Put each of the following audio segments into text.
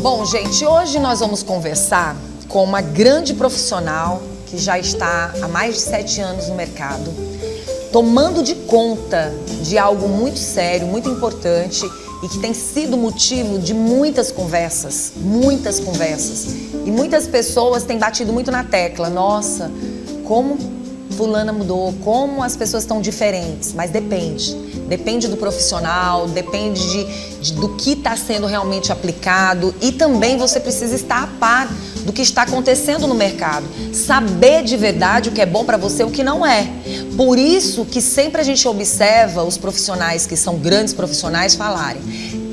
Bom, gente, hoje nós vamos conversar com uma grande profissional que já está há mais de 7 anos no mercado, tomando de conta de algo muito sério, muito importante e que tem sido motivo de muitas conversas. E muitas pessoas têm batido muito na tecla. Nossa, como fulana mudou, como as pessoas estão diferentes, mas depende do profissional, depende do que está sendo realmente aplicado e também você precisa estar a par do que está acontecendo no mercado, saber de verdade o que é bom para você e o que não é. Por isso que sempre a gente observa os profissionais que são grandes profissionais falarem,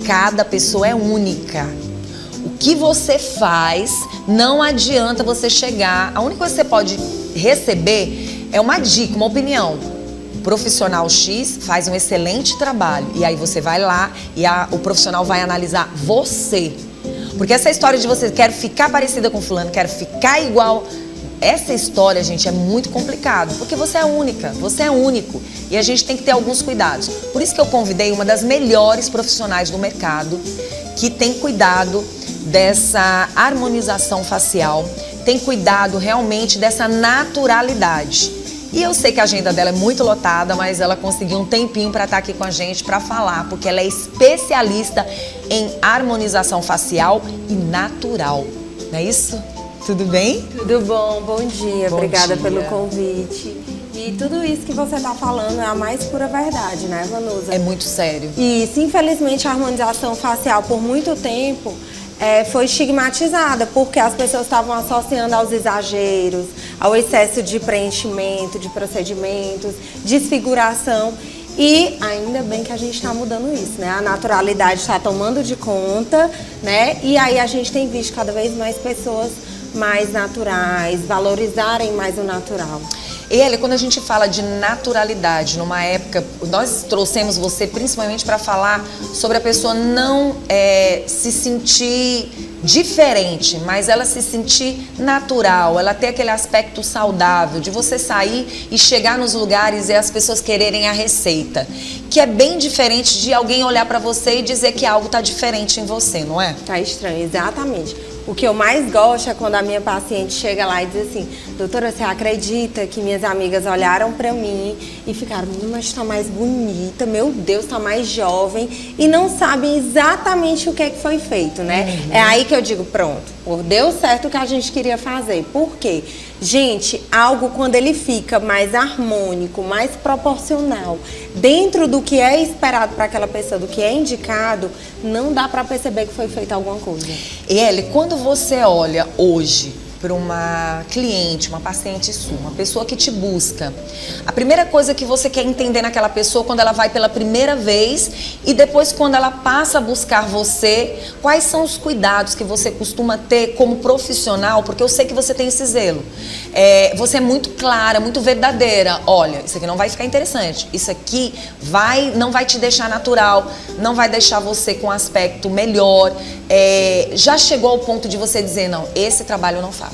cada pessoa é única. O que você faz, não adianta você chegar, a única coisa que você pode receber é uma dica, uma opinião. O profissional X faz um excelente trabalho e aí você vai lá e o profissional vai analisar você. Porque essa história de você quer ficar parecida com fulano, quer ficar igual, essa história, gente, é muito complicado, porque você é única, você é único e a gente tem que ter alguns cuidados. Por isso que eu convidei uma das melhores profissionais do mercado que tem cuidado dessa harmonização facial, tem cuidado realmente dessa naturalidade. E eu sei que a agenda dela é muito lotada, mas ela conseguiu um tempinho para estar aqui com a gente para falar, porque ela é especialista em harmonização facial e natural. Não é isso? Tudo bem? Tudo bom, bom dia. Bom Obrigada dia. pelo convite. E tudo isso que você está falando é a mais pura verdade, né, Vanusa? É muito sério. Isso, infelizmente, a harmonização facial por muito tempo foi estigmatizada, porque as pessoas estavam associando aos exageros, ao excesso de preenchimento, de procedimentos, desfiguração. E ainda bem que a gente está mudando isso, né? A naturalidade está tomando de conta, né? E aí a gente tem visto cada vez mais pessoas mais naturais, valorizarem mais o natural. Ele, quando a gente fala de naturalidade, numa época, nós trouxemos você principalmente para falar sobre a pessoa não se sentir diferente, mas ela se sentir natural, ela ter aquele aspecto saudável, de você sair e chegar nos lugares e as pessoas quererem a receita, que é bem diferente de alguém olhar para você e dizer que algo está diferente em você, não é? Tá estranho, exatamente. O que eu mais gosto é quando a minha paciente chega lá e diz assim, doutora, você acredita que minhas amigas olharam pra mim e ficaram, mas tá mais bonita, meu Deus, tá mais jovem, e não sabem exatamente o que é que foi feito, né? É aí que eu digo, pronto, deu certo o que a gente queria fazer. Por quê? Gente, algo quando ele fica mais harmônico, mais proporcional, dentro do que é esperado para aquela pessoa, do que é indicado, não dá para perceber que foi feita alguma coisa. E Eli, quando você olha hoje para uma cliente, uma paciente sua, uma pessoa que te busca, a primeira coisa que você quer entender naquela pessoa quando ela vai pela primeira vez e depois quando ela passa a buscar você, quais são os cuidados que você costuma ter como profissional, porque eu sei que você tem esse zelo. Você é muito clara, muito verdadeira. Olha, isso aqui não vai ficar interessante, isso aqui não vai te deixar natural, não vai deixar você com um aspecto melhor. Já chegou ao ponto de você dizer, não, esse trabalho eu não faço?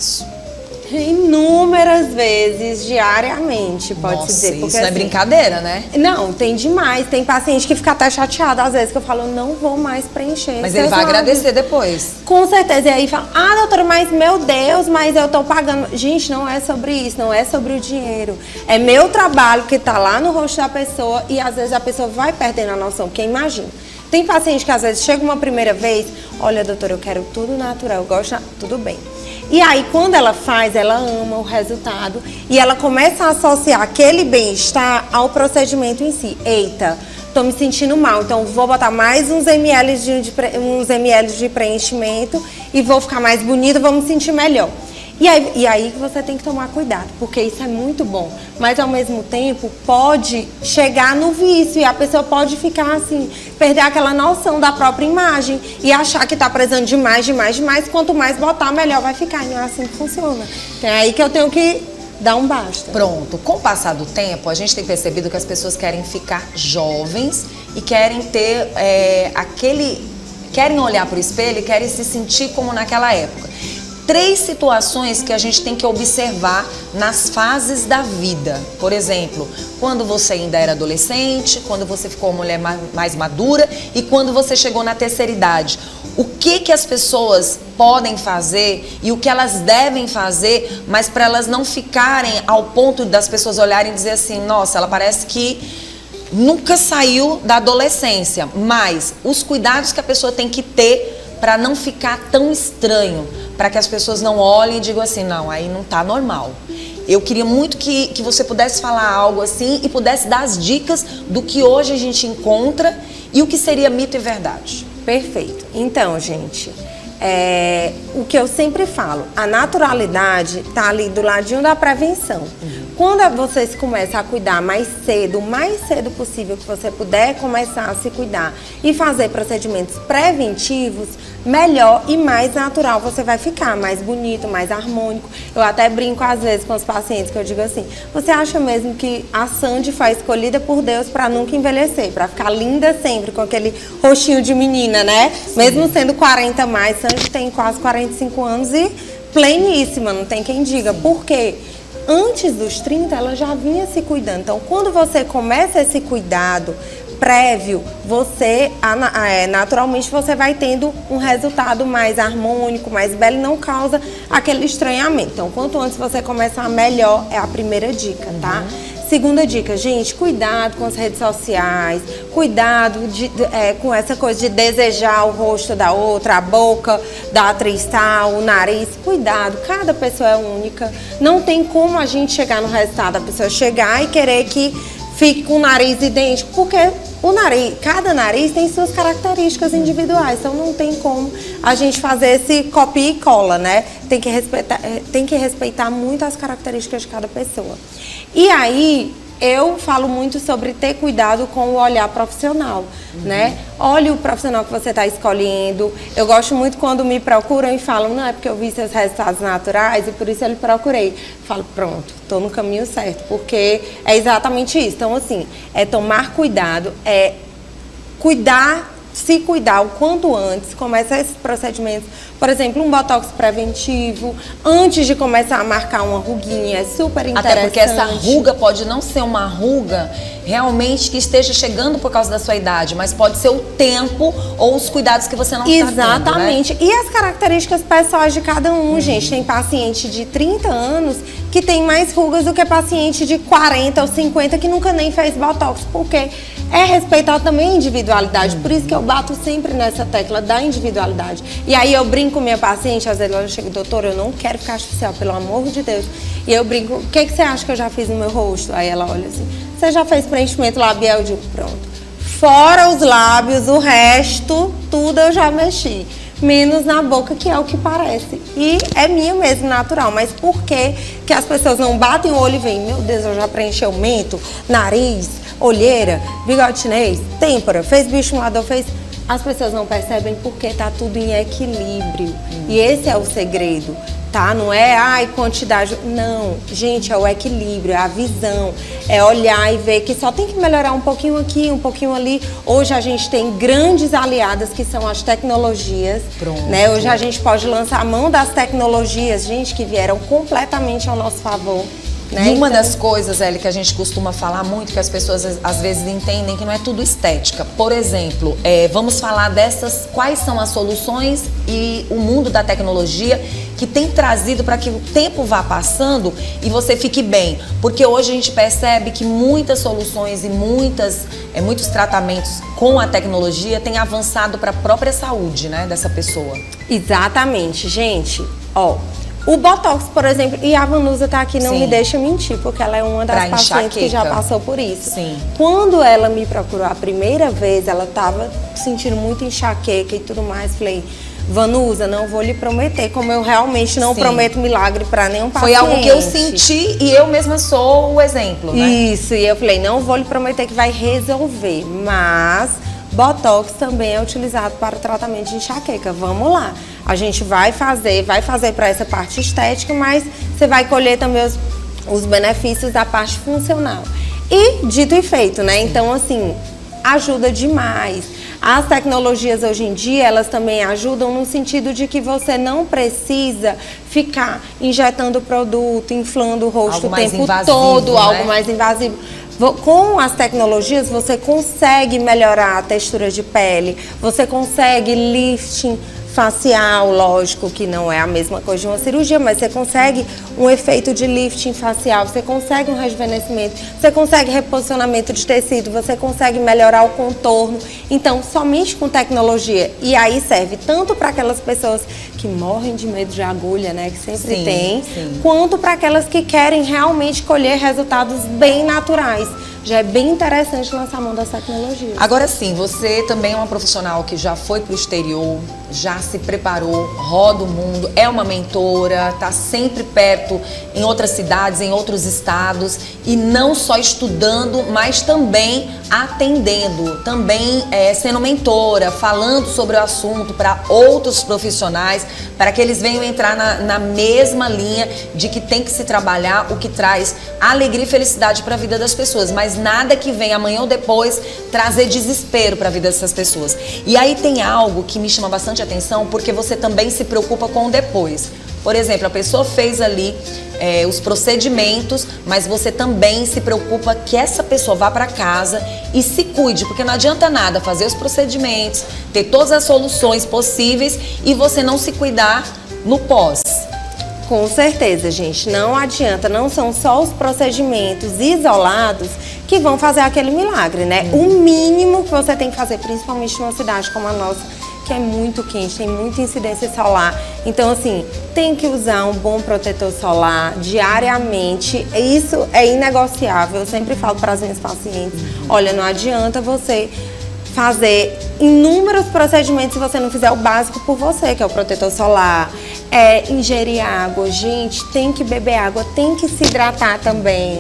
Inúmeras vezes, diariamente, pode-se dizer. Porque, porque isso não é brincadeira, né? Não, tem demais. Tem paciente que fica até chateado às vezes, que eu falo, não vou mais preencher. Mas ele vai agradecer depois. Com certeza. E aí fala, doutora, mas meu Deus, mas eu tô pagando. Gente, não é sobre isso, não é sobre o dinheiro. É meu trabalho que tá lá no rosto da pessoa e às vezes a pessoa vai perdendo a noção, porque imagina. Tem paciente que às vezes chega uma primeira vez, olha, doutora, eu quero tudo natural, eu gosto, tudo bem. E aí, quando ela faz, ela ama o resultado e ela começa a associar aquele bem-estar ao procedimento em si. Eita, tô me sentindo mal, então vou botar mais uns ml de preenchimento e vou ficar mais bonita, vou me sentir melhor. E aí que você tem que tomar cuidado, porque isso é muito bom, mas ao mesmo tempo pode chegar no vício e a pessoa pode ficar assim, perder aquela noção da própria imagem e achar que tá precisando de mais, quanto mais botar, melhor vai ficar, e não é assim que funciona. Então é aí que eu tenho que dar um basta. Pronto, com o passar do tempo, a gente tem percebido que as pessoas querem ficar jovens e querem ter querem olhar pro espelho e querem se sentir como naquela época. 3 situações que a gente tem que observar nas fases da vida. Por exemplo, quando você ainda era adolescente, quando você ficou uma mulher mais madura e quando você chegou na terceira idade. O que as pessoas podem fazer e o que elas devem fazer, mas para elas não ficarem ao ponto das pessoas olharem e dizer assim, nossa, ela parece que nunca saiu da adolescência, mas os cuidados que a pessoa tem que ter para não ficar tão estranho, para que as pessoas não olhem e digam assim, não, aí não tá normal. Eu queria muito que você pudesse falar algo assim e pudesse dar as dicas do que hoje a gente encontra e o que seria mito e verdade. Perfeito. Então, gente, o que eu sempre falo, a naturalidade tá ali do ladinho da prevenção. Quando você começa a cuidar mais cedo, o mais cedo possível que você puder começar a se cuidar e fazer procedimentos preventivos, melhor e mais natural você vai ficar, mais bonito, mais harmônico. Eu até brinco às vezes com os pacientes que eu digo assim, você acha mesmo que a Sandy foi escolhida por Deus para nunca envelhecer, para ficar linda sempre, com aquele rostinho de menina, né? Sim. Mesmo sendo 40 mais, Sandy tem quase 45 anos e pleníssima, não tem quem diga. Por quê? Antes dos 30, ela já vinha se cuidando. Então, quando você começa esse cuidado prévio, você, naturalmente, você vai tendo um resultado mais harmônico, mais belo e não causa aquele estranhamento. Então, quanto antes você começar, melhor é a primeira dica, tá? Segunda dica, gente, cuidado com as redes sociais, cuidado com essa coisa de desejar o rosto da outra, a boca da atriz tal, o nariz. Cuidado, cada pessoa é única. Não tem como a gente chegar no resultado, a pessoa chegar e querer que fique com o nariz idêntico, porque cada nariz tem suas características individuais, então não tem como a gente fazer esse copia e cola, né? Tem que respeitar muito as características de cada pessoa. E aí, eu falo muito sobre ter cuidado com o olhar profissional, né? Olhe o profissional que você está escolhendo. Eu gosto muito quando me procuram e falam, não, é porque eu vi seus resultados naturais e por isso eu lhe procurei. Falo, pronto, estou no caminho certo, porque é exatamente isso. Então, assim, é tomar cuidado, é se cuidar o quanto antes, começar esses procedimentos, por exemplo, um botox preventivo, antes de começar a marcar uma ruguinha, é super interessante. Até porque essa ruga pode não ser uma ruga realmente que esteja chegando por causa da sua idade, mas pode ser o tempo ou os cuidados que você não está tendo, exatamente. Né? E as características pessoais de cada um, gente. Tem paciente de 30 anos que tem mais rugas do que paciente de 40 ou 50 que nunca nem fez botox, porque é respeitar também a individualidade. Por isso que eu bato sempre nessa tecla da individualidade. E aí eu brinco com minha paciente, às vezes ela chega, doutora, eu não quero ficar artificial, pelo amor de Deus. E eu brinco, o que você acha que eu já fiz no meu rosto? Aí ela olha assim, você já fez preenchimento labial? Eu digo, pronto. Fora os lábios, o resto, tudo eu já mexi. Menos na boca, que é o que parece. E é minha mesmo, natural. Mas por que as pessoas não batem o olho e veem, meu Deus, eu já preenchi o mento, nariz, olheira, bigode chinês, têmpora, fez bioestimulador, fez... As pessoas não percebem porque tá tudo em equilíbrio. E esse é o segredo, tá? Não é, quantidade. Não, gente, é o equilíbrio, é a visão. É olhar e ver que só tem que melhorar um pouquinho aqui, um pouquinho ali. Hoje a gente tem grandes aliadas que são as tecnologias. Pronto. Né? Hoje a gente pode lançar a mão das tecnologias, gente, que vieram completamente ao nosso favor. Né? E uma das coisas, Eli, que a gente costuma falar muito, que as pessoas às vezes entendem que não é tudo estética. Por exemplo, vamos falar quais são as soluções e o mundo da tecnologia que tem trazido para que o tempo vá passando e você fique bem. Porque hoje a gente percebe que muitas soluções e muitos tratamentos com a tecnologia têm avançado para a própria saúde, né, dessa pessoa. Exatamente, gente. O Botox, por exemplo, e a Vanusa tá aqui, não me deixa mentir, porque ela é uma das pacientes que já passou por isso. Sim. Quando ela me procurou a primeira vez, ela tava sentindo muito enxaqueca e tudo mais. Falei, Vanusa, não vou lhe prometer, como eu realmente não prometo milagre para nenhum paciente. Foi algo que eu senti e eu mesma sou o exemplo, né? Isso, e eu falei, não vou lhe prometer que vai resolver, mas Botox também é utilizado para o tratamento de enxaqueca. Vamos lá. A gente vai fazer para essa parte estética, mas você vai colher também os benefícios da parte funcional. E dito e feito, né? Então, assim, ajuda demais. As tecnologias hoje em dia, elas também ajudam no sentido de que você não precisa ficar injetando produto, inflando o rosto Algo o mais tempo invasivo, todo, né? algo mais invasivo. Com as tecnologias, você consegue melhorar a textura de pele, você consegue lifting facial, lógico que não é a mesma coisa de uma cirurgia, mas você consegue um efeito de lifting facial, você consegue um rejuvenescimento, você consegue reposicionamento de tecido, você consegue melhorar o contorno. Então, somente com tecnologia. E aí serve tanto para aquelas pessoas que morrem de medo de agulha, né, que sempre tem, quanto para aquelas que querem realmente colher resultados bem naturais. Já é bem interessante lançar a mão das tecnologias. Agora sim, você também é uma profissional que já foi para o exterior, já se preparou, roda o mundo, é uma mentora, está sempre perto em outras cidades, em outros estados, e não só estudando, mas também atendendo, também sendo mentora, falando sobre o assunto para outros profissionais, para que eles venham entrar na mesma linha de que tem que se trabalhar o que traz alegria e felicidade para a vida das pessoas, mas nada que venha amanhã ou depois trazer desespero para a vida dessas pessoas. E aí tem algo que me chama bastante atenção, porque você também se preocupa com o depois. Por exemplo, a pessoa fez ali os procedimentos, mas você também se preocupa que essa pessoa vá para casa e se cuide, porque não adianta nada fazer os procedimentos, ter todas as soluções possíveis e você não se cuidar no pós. Com certeza, gente, não adianta, não são só os procedimentos isolados que vão fazer aquele milagre, né? O mínimo que você tem que fazer, principalmente numa cidade como a nossa, que é muito quente, tem muita incidência solar. Então, assim, tem que usar um bom protetor solar diariamente. Isso é inegociável. Eu sempre falo para as minhas pacientes, olha, não adianta você fazer inúmeros procedimentos se você não fizer o básico por você, que é o protetor solar, ingerir água. Gente, tem que beber água, tem que se hidratar também,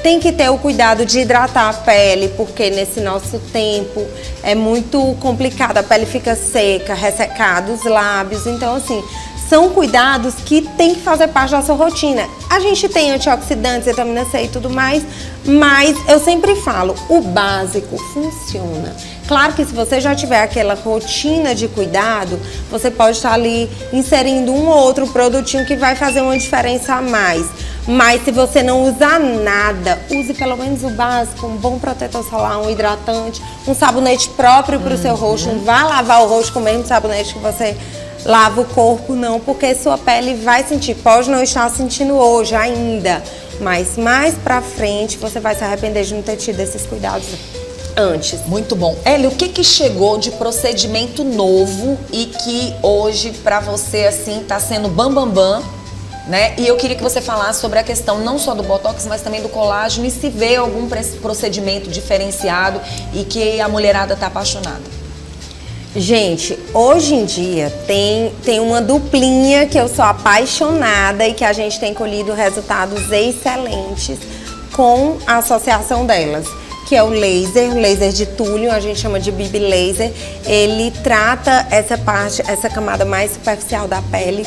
tem que ter o cuidado de hidratar a pele, porque nesse nosso tempo é muito complicado, a pele fica seca, ressecada, os lábios, então assim, são cuidados que tem que fazer parte da sua rotina. A gente tem antioxidantes, vitamina C e tudo mais, mas eu sempre falo, o básico funciona. Claro que se você já tiver aquela rotina de cuidado, você pode estar ali inserindo um ou outro produtinho que vai fazer uma diferença a mais. Mas se você não usar nada, use pelo menos o básico, um bom protetor solar, um hidratante, um sabonete próprio para o seu rosto. Não vá lavar o rosto com o mesmo sabonete que você lava o corpo, não, porque sua pele vai sentir, pode não estar sentindo hoje ainda, mas mais pra frente você vai se arrepender de não ter tido esses cuidados antes. Muito bom. Eli, o que chegou de procedimento novo e que hoje pra você, assim, tá sendo bam, né? E eu queria que você falasse sobre a questão não só do Botox, mas também do colágeno e se vê algum procedimento diferenciado e que a mulherada tá apaixonada. Gente, hoje em dia tem uma duplinha que eu sou apaixonada e que a gente tem colhido resultados excelentes com a associação delas, que é o laser de túnel, a gente chama de BB laser. Ele trata essa camada mais superficial da pele.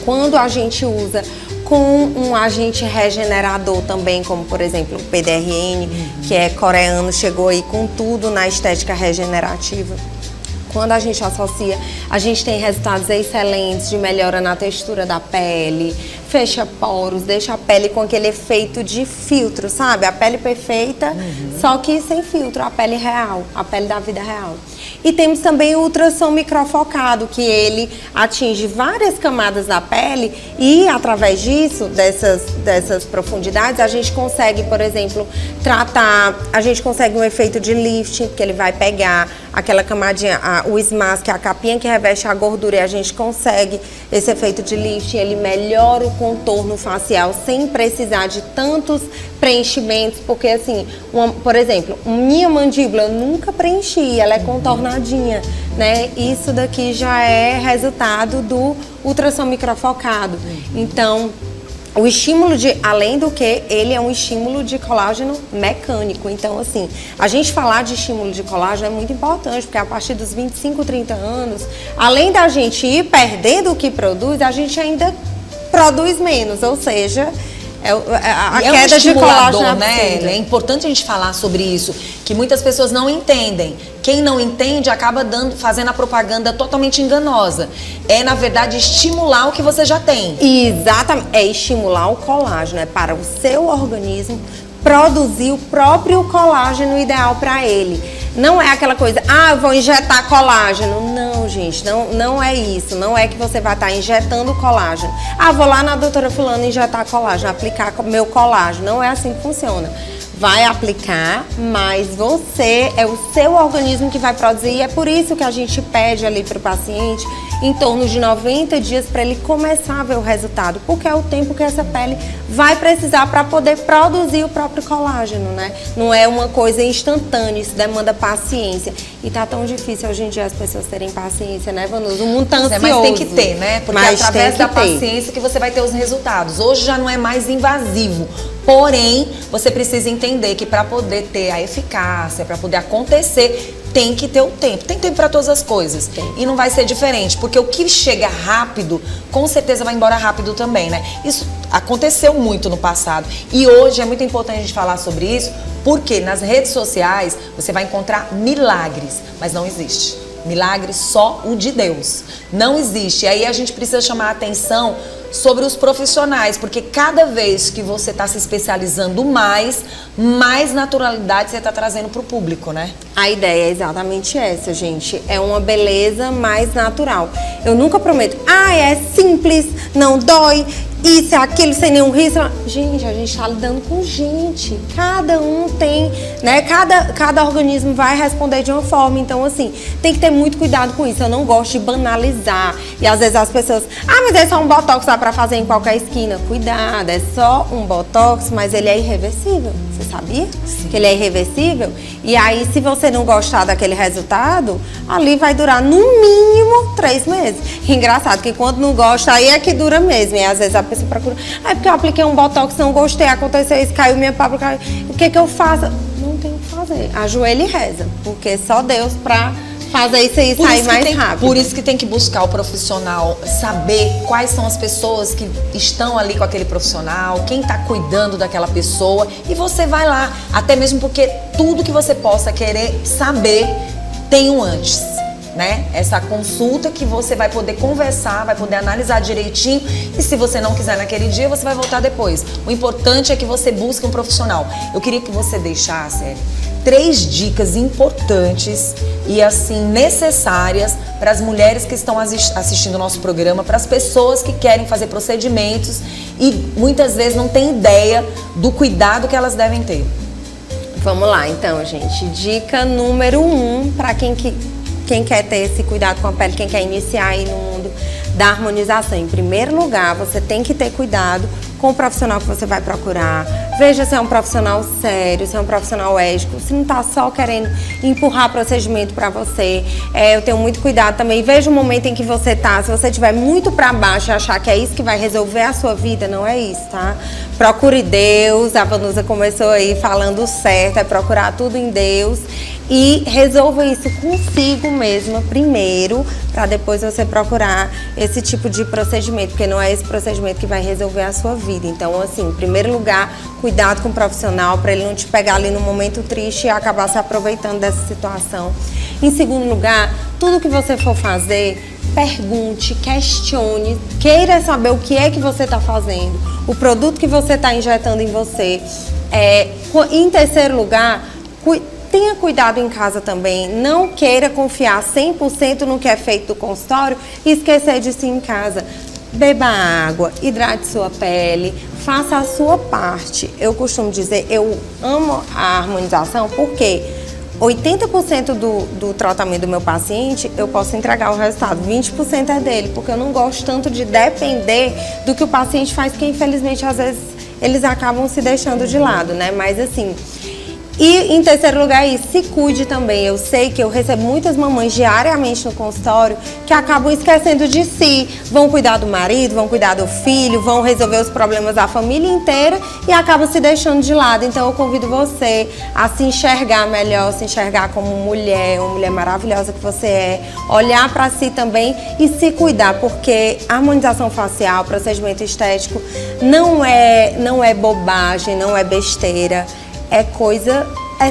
Quando a gente usa com um agente regenerador também, como por exemplo o PDRN, que é coreano, chegou aí com tudo na estética regenerativa. Quando a gente associa, a gente tem resultados excelentes de melhora na textura da pele, fecha poros, deixa a pele com aquele efeito de filtro, sabe? A pele perfeita, só que sem filtro, a pele real, a pele da vida real. E temos também o ultrassom microfocado, que ele atinge várias camadas da pele e, através disso, dessas profundidades, a gente consegue, por exemplo, a gente consegue um efeito de lifting, porque ele vai pegar aquela camadinha, o SMAS, que é a capinha que reveste a gordura, e a gente consegue esse efeito de lifting, ele melhora o contorno facial sem precisar de tantos preenchimentos, porque assim, por exemplo, minha mandíbula eu nunca preenchi, ela é contornadinha, né? Isso daqui já é resultado do ultrassom microfocado. Então, o estímulo além do que, ele é um estímulo de colágeno mecânico. Então, assim, a gente falar de estímulo de colágeno é muito importante, porque a partir dos 25, 30 anos, além da gente ir perdendo o que produz, a gente ainda produz menos, ou seja, A E queda de colágeno é né? absurda. É importante a gente falar sobre isso, que muitas pessoas não entendem. Quem não entende acaba fazendo a propaganda totalmente enganosa. É, na verdade, estimular o que você já tem. Exatamente, é estimular o colágeno, é para o seu organismo produzir o próprio colágeno ideal para ele. Não é aquela coisa, eu vou injetar colágeno. Não, gente, não é isso. Não é que você vai estar injetando colágeno. Vou lá na doutora fulana injetar colágeno, aplicar meu colágeno. Não é assim que funciona. Vai aplicar, mas é o seu organismo que vai produzir. E é por isso que a gente pede ali para o paciente em torno de 90 dias para ele começar a ver o resultado, porque é o tempo que essa pele vai precisar para poder produzir o próprio colágeno, né? Não é uma coisa instantânea, isso demanda paciência. E tá tão difícil hoje em dia as pessoas terem paciência, né, Vanusa? O mundo tá ansioso. Mas tem que ter, né? Porque é através da paciência que você vai ter os resultados. Hoje já não é mais invasivo. Porém, você precisa entender que para poder ter a eficácia, para poder acontecer, tem que ter o tempo. Tem tempo para todas as coisas. E não vai ser diferente, porque o que chega rápido, com certeza vai embora rápido também, né? Isso aconteceu muito no passado. E hoje é muito importante a gente falar sobre isso, porque nas redes sociais você vai encontrar milagres, mas não existe. Milagre só o de Deus. Não existe. E aí a gente precisa chamar a atenção sobre os profissionais, porque cada vez que você está se especializando mais naturalidade você está trazendo para o público, né? A ideia é exatamente essa, gente. É uma beleza mais natural. Eu nunca prometo, é simples, não dói, isso, aquilo, sem nenhum risco. Gente, a gente está lidando com gente. Cada um tem, né? Cada organismo vai responder de uma forma. Então, assim, tem que ter muito cuidado com isso. Eu não gosto de banalizar. E às vezes as pessoas, mas é só um botox, dá pra fazer em qualquer esquina. Cuidado, é só um botox, mas ele é irreversível. Você sabia? Sim. Que ele é irreversível? E aí, se você não gostar daquele resultado, ali vai durar no mínimo 3 meses. Engraçado que quando não gosta, aí é que dura mesmo. E às vezes a pessoa procura, porque eu apliquei um botox, não gostei, aconteceu isso, caiu minha pálpebra, o que eu faço? Não tem o que fazer. Ajoelha e reza, porque só Deus pra fazer isso aí sair mais rápido. Por isso que tem que buscar o profissional, saber quais são as pessoas que estão ali com aquele profissional, quem está cuidando daquela pessoa, e você vai lá, até mesmo porque tudo que você possa querer saber tem um antes, né? Essa consulta que você vai poder conversar, vai poder analisar direitinho, e se você não quiser naquele dia, você vai voltar depois. O importante é que você busque um profissional. Eu queria que você deixasse 3 dicas importantes e assim necessárias para as mulheres que estão assistindo o nosso programa, para as pessoas que querem fazer procedimentos e muitas vezes não têm ideia do cuidado que elas devem ter. Vamos lá, então, gente. Dica número 1 para quem quer ter esse cuidado com a pele, quem quer iniciar aí no mundo da harmonização. Em primeiro lugar, você tem que ter cuidado com o profissional que você vai procurar. Veja se é um profissional sério, se é um profissional ético, se não está só querendo empurrar procedimento para você. Eu tenho muito cuidado também. Veja o momento em que você tá. Se você estiver muito para baixo e achar que é isso que vai resolver a sua vida, não é isso, tá? Procure Deus. A Vanusa começou aí falando certo, é procurar tudo em Deus. E resolva isso consigo mesma primeiro, para depois você procurar esse tipo de procedimento, porque não é esse procedimento que vai resolver a sua vida. Então, assim, em primeiro lugar, cuidado com o profissional, para ele não te pegar ali no momento triste e acabar se aproveitando dessa situação. Em segundo lugar, tudo que você for fazer, pergunte, questione, queira saber o que é que você está fazendo, o produto que você está injetando em você. Em terceiro lugar, tenha cuidado em casa também, não queira confiar 100% no que é feito do consultório e esquecer disso em casa. Beba água, hidrate sua pele, faça a sua parte. Eu costumo dizer, eu amo a harmonização porque 80% do tratamento do meu paciente eu posso entregar o resultado, 20% é dele, porque eu não gosto tanto de depender do que o paciente faz, que infelizmente às vezes eles acabam se deixando de lado, né? Mas assim, E em terceiro lugar, se cuide também. Eu sei que eu recebo muitas mamães diariamente no consultório que acabam esquecendo de si. Vão cuidar do marido, vão cuidar do filho, vão resolver os problemas da família inteira e acabam se deixando de lado. Então eu convido você a se enxergar melhor, se enxergar como mulher, uma mulher maravilhosa que você é, olhar para si também e se cuidar, porque harmonização facial, procedimento estético não é bobagem, não é besteira. É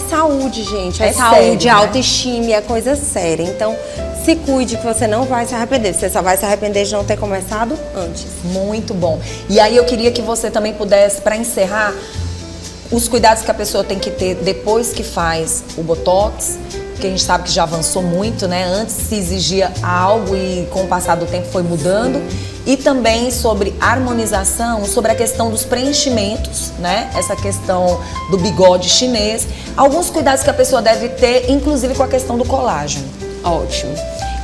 saúde, gente. É saúde, sério, né? autoestima, é coisa séria. Então, se cuide que você não vai se arrepender. Você só vai se arrepender de não ter começado antes. Muito bom. E aí eu queria que você também pudesse, para encerrar, os cuidados que a pessoa tem que ter depois que faz o Botox, porque a gente sabe que já avançou muito, né? Antes se exigia algo e com o passar do tempo foi mudando. E também sobre harmonização, sobre a questão dos preenchimentos, né? Essa questão do bigode chinês. Alguns cuidados que a pessoa deve ter, inclusive com a questão do colágeno. Ótimo.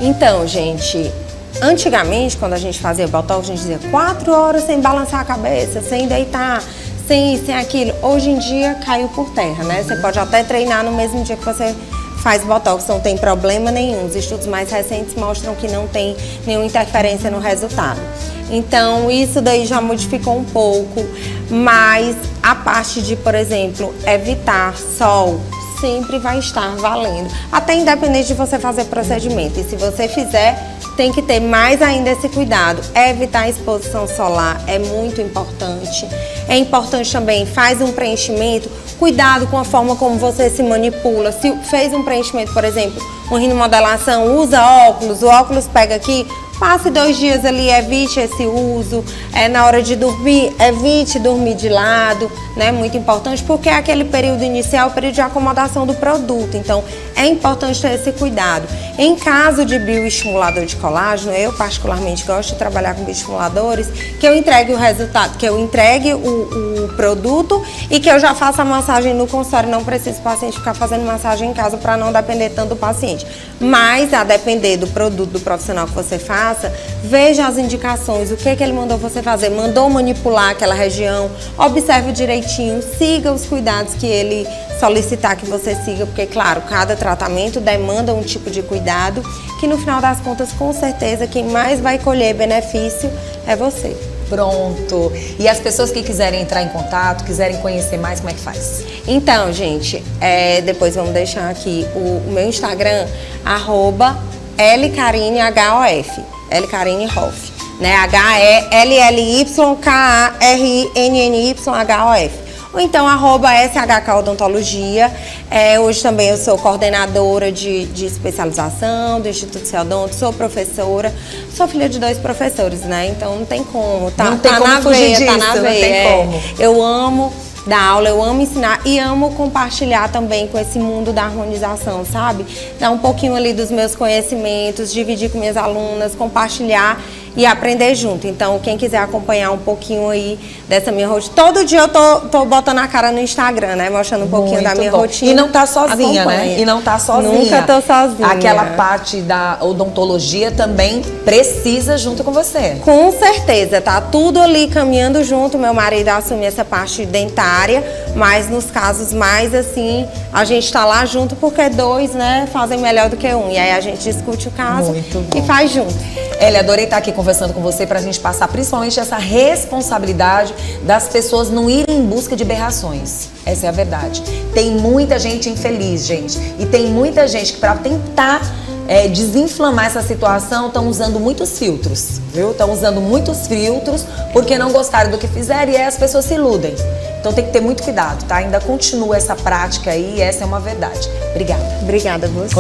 Então, gente, antigamente, quando a gente fazia Botox, a gente dizia 4 horas sem balançar a cabeça, sem deitar, sem isso, sem aquilo. Hoje em dia, caiu por terra, né? Você pode até treinar no mesmo dia que você faz Botox, não tem problema nenhum. Os estudos mais recentes mostram que não tem nenhuma interferência no resultado. Então, isso daí já modificou um pouco, mas a parte de, por exemplo, evitar sol, sempre vai estar valendo, até independente de você fazer procedimento. E se você fizer, tem que ter mais ainda esse cuidado. Evitar a exposição solar é muito importante. É importante também, faz um preenchimento, cuidado com a forma como você se manipula. Se fez um preenchimento, por exemplo, uma rinomodelação, usa óculos, o óculos pega aqui, passe 2 dias ali, evite esse uso. Na hora de dormir, evite dormir de lado, né? Muito importante, porque é aquele período inicial, o período de acomodação do produto. Então, é importante ter esse cuidado. Em caso de bioestimulador de colágeno, eu particularmente gosto de trabalhar com bioestimuladores, que eu entregue o resultado, que eu entregue o produto e que eu já faça a massagem no consultório. Não precisa o paciente ficar fazendo massagem em casa para não depender tanto do paciente. Mas, a depender do produto, do profissional que você faça, veja as indicações, o que ele mandou você fazer. Mandou manipular aquela região, observe direitinho, siga os cuidados que ele solicitar que você siga, porque, claro, cada tratamento demanda um tipo de cuidado que, no final das contas, com certeza, quem mais vai colher benefício é você. Pronto. E as pessoas que quiserem entrar em contato, quiserem conhecer mais, como é que faz? Então, gente, depois vamos deixar aqui o meu Instagram, @LKarineHOF, LKarineHOF, né? HELLYKARINNYHOF. Ou então, @SHK Odontologia. Hoje também eu sou coordenadora de especialização do Instituto Ceodonto, sou professora, sou filha de 2 professores, né? Então não tem como, não tem como fugir disso, tá na veia. Não tem como. Eu amo dar aula, eu amo ensinar e amo compartilhar também com esse mundo da harmonização, sabe? Dar um pouquinho ali dos meus conhecimentos, dividir com minhas alunas, compartilhar e aprender junto. Então, quem quiser acompanhar um pouquinho aí dessa minha rotina, todo dia eu tô botando a cara no Instagram, né? Mostrando um pouquinho da minha rotina. E não tá sozinha, acompanha. Né? E não tá sozinha. Nunca tô sozinha. Aquela parte da odontologia também precisa junto com você. Com certeza, tá tudo ali caminhando junto. Meu marido assume essa parte dentária, mas nos casos mais assim, a gente tá lá junto porque 2, né, fazem melhor do que 1. E aí a gente discute o caso e faz junto. Eli, adorei estar aqui conversando com você pra gente passar principalmente essa responsabilidade das pessoas não irem em busca de aberrações. Essa é a verdade. Tem muita gente infeliz, gente. E tem muita gente que pra tentar desinflamar essa situação estão usando muitos filtros, viu? Estão usando muitos filtros porque não gostaram do que fizeram e aí as pessoas se iludem. Então tem que ter muito cuidado, tá? Ainda continua essa prática aí e essa é uma verdade. Obrigada. Obrigada a você.